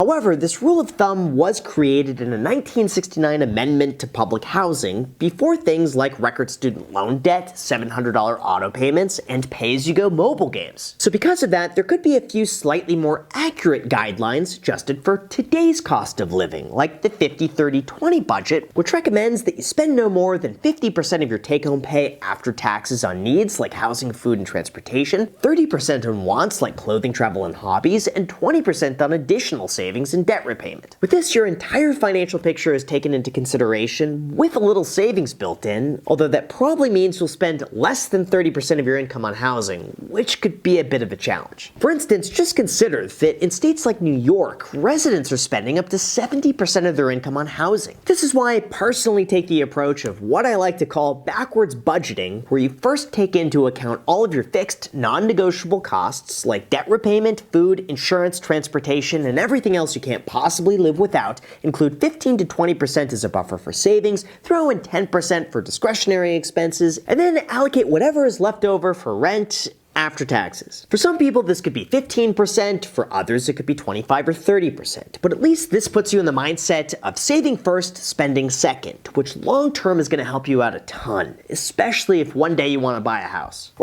However, this rule of thumb was created in a 1969 amendment to public housing before things like record student loan debt, $700 auto payments, and pay-as-you-go mobile games. So because of that, there could be a few slightly more accurate guidelines adjusted for today's cost of living, like the 50-30-20 budget, which recommends that you spend no more than 50% of your take-home pay after taxes on needs like housing, food, and transportation, 30% on wants like clothing, travel, and hobbies, and 20% on additional savings and debt repayment. With this, your entire financial picture is taken into consideration with a little savings built in, although that probably means you'll spend less than 30% of your income on housing, which could be a bit of a challenge. For instance, just consider that in states like New York, residents are spending up to 70% of their income on housing. This is why I personally take the approach of what I like to call backwards budgeting, where you first take into account all of your fixed, non-negotiable costs like debt repayment, food, insurance, transportation, and everything else you can't possibly live without, include 15 to 20% as a buffer for savings, throw in 10% for discretionary expenses, and then allocate whatever is left over for rent after taxes. For some people, this could be 15%, for others it could be 25 or 30%, but at least this puts you in the mindset of saving first, spending second, which long term is going to help you out a ton, especially if one day you want to buy a house.